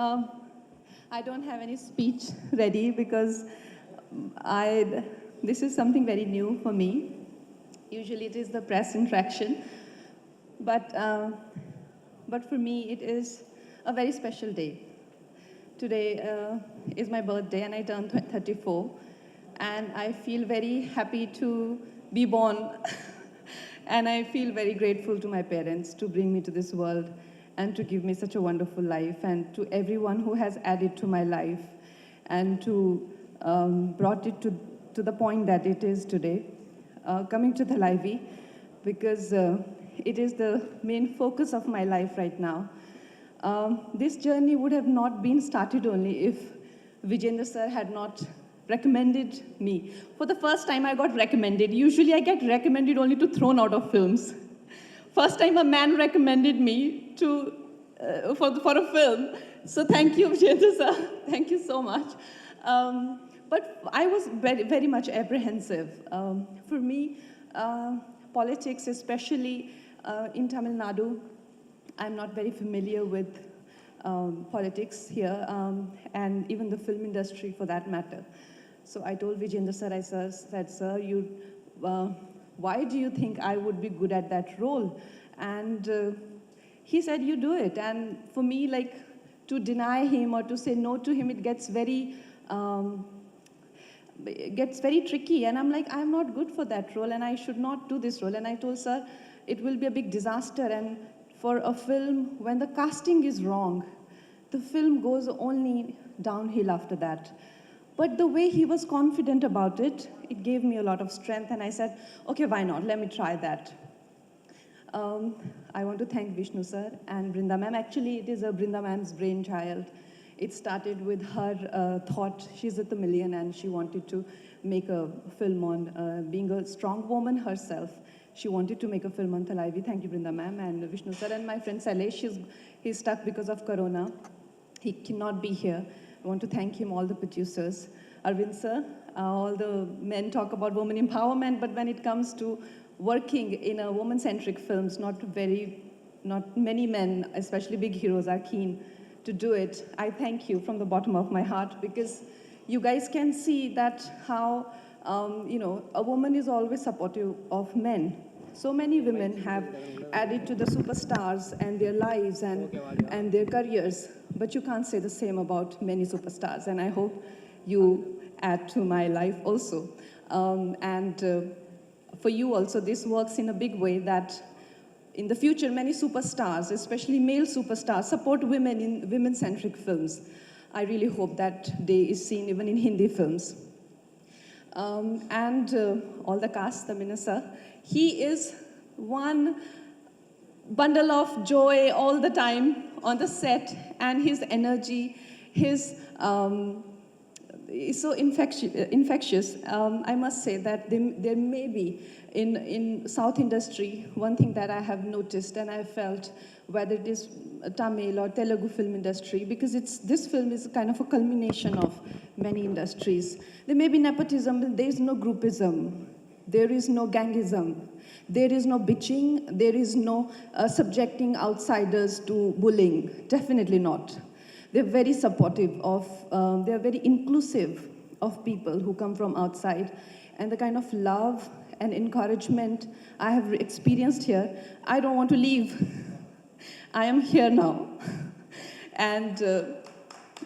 Um, I don't have any speech ready because this is something very new for me. Usually it is the press interaction, but, uh, but for me it is a very special day. Today is my birthday and I turned 34, and I feel very happy to be born. And I feel very grateful to my parents to bring me to this world and to give me such a wonderful life, and to everyone who has added to my life and to brought it to the point that it is today. Coming to the Livy, because it is the main focus of my life right now. This journey would have not been started only if Vijayendra sir had not recommended me. For the first time I got recommended. Usually I get recommended only to thrown out of films. First time a man recommended me for a film. So thank you, Vijayendra sir. Thank you so much. But I was very, very much apprehensive. For me, politics, especially in Tamil Nadu, I'm not very familiar with politics here, and even the film industry for that matter. So I told Vijayendra sir, I said, sir, why do you think I would be good at that role? And he said, you do it. And for me, like, to deny him or to say no to him, it gets very tricky. And I'm like, I'm not good for that role and I should not do this role. And I told sir, it will be a big disaster. And for a film, when the casting is wrong, the film goes only downhill after that. But the way he was confident about it, it gave me a lot of strength, and I said, okay, why not? Let me try that. I want to thank Vishnu sir and Brinda ma'am. Actually, it is a Brinda ma'am's brainchild. It started with her thought. She's at the million and she wanted to make a film on being a strong woman herself. She wanted to make a film on Thalaivi. Thank you, Brinda ma'am, and Vishnu sir. And my friend Salesh, he's stuck because of Corona. He cannot be here. I want to thank him, all the producers. Arvind sir, all the men talk about women empowerment, but when it comes to working in a woman-centric films, not many men, especially big heroes, are keen to do it. I thank you from the bottom of my heart, because you guys can see that how, a woman is always supportive of men. So many women have added to the superstars and their lives and their careers, but you can't say the same about many superstars, and I hope you add to my life also. For you also, this works in a big way that in the future, many superstars, especially male superstars, support women in women-centric films. I really hope that day is seen even in Hindi films. All the cast, the minister, he is one bundle of joy all the time on the set, and his energy, is so infectious. I must say that there may be in South industry, one thing that I have noticed and I felt, whether it is Tamil or Telugu film industry, because this film is kind of a culmination of many industries. There may be nepotism, but there is no groupism. There is no gangism. There is no bitching. There is no subjecting outsiders to bullying. Definitely not. They're very supportive of, they're very inclusive of people who come from outside. And the kind of love and encouragement I have experienced here, I don't want to leave. I am here now. And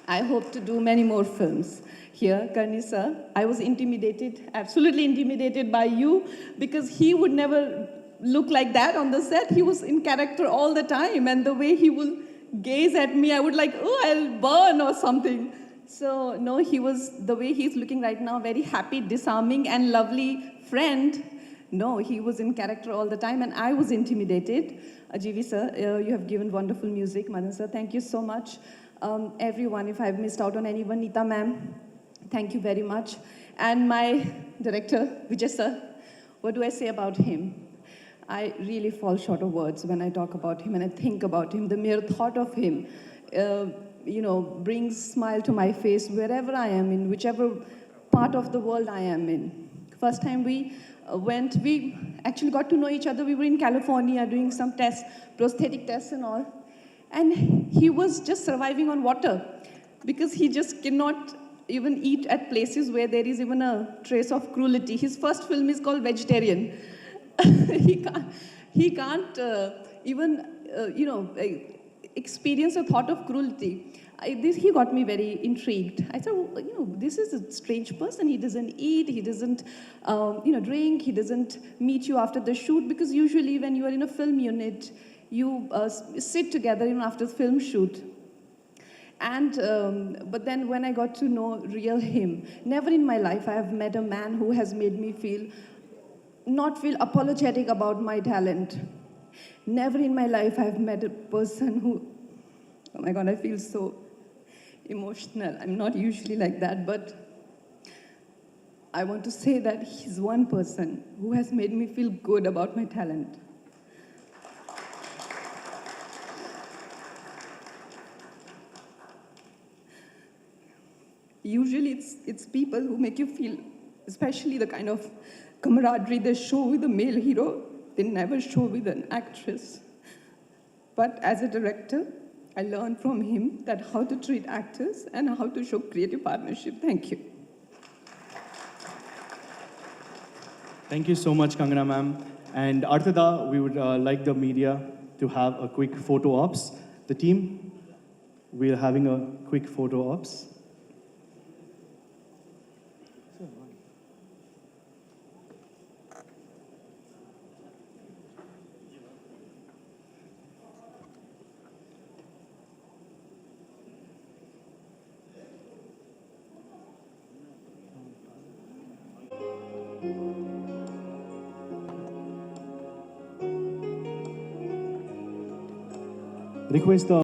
I hope to do many more films here. Karni sir, I was intimidated, absolutely intimidated by you, because he would never look like that on the set. He was in character all the time, and the way he will gaze at me, I would like, oh, I'll burn or something. So no, he was, the way he's looking right now, very happy, disarming and lovely friend. No, he was in character all the time, and I was intimidated. Ajivi sir, you have given wonderful music. Madan sir, thank you so much. Everyone, if I've missed out on anyone, Neeta ma'am, thank you very much. And my director, Vijay sir, what do I say about him? I really fall short of words when I talk about him and I think about him. The mere thought of him, brings smile to my face wherever I am, in whichever part of the world I am in. First time we actually got to know each other. We were in California doing some tests, prosthetic tests and all. And he was just surviving on water because he just cannot even eat at places where there is even a trace of cruelty. His first film is called Vegetarian. he can't even, experience a thought of cruelty. He got me very intrigued. I thought, well, this is a strange person. He doesn't eat, he doesn't, drink, he doesn't meet you after the shoot, because usually when you are in a film unit, you sit together even after the film shoot. And but then when I got to know real him, never in my life I have met a man who has made me not feel apologetic about my talent. Never in my life I have met a person who, oh my God, I feel so emotional. I'm not usually like that, but I want to say that he's one person who has made me feel good about my talent. Usually it's people who make you feel, especially the kind of camaraderie they show with a male hero, they never show with an actress. But as a director, I learned from him that how to treat actors and how to show creative partnership. Thank you. Thank you so much, Kangana ma'am. And Artada, we would like the media to have a quick photo ops. The team, we're having a quick photo ops. Request the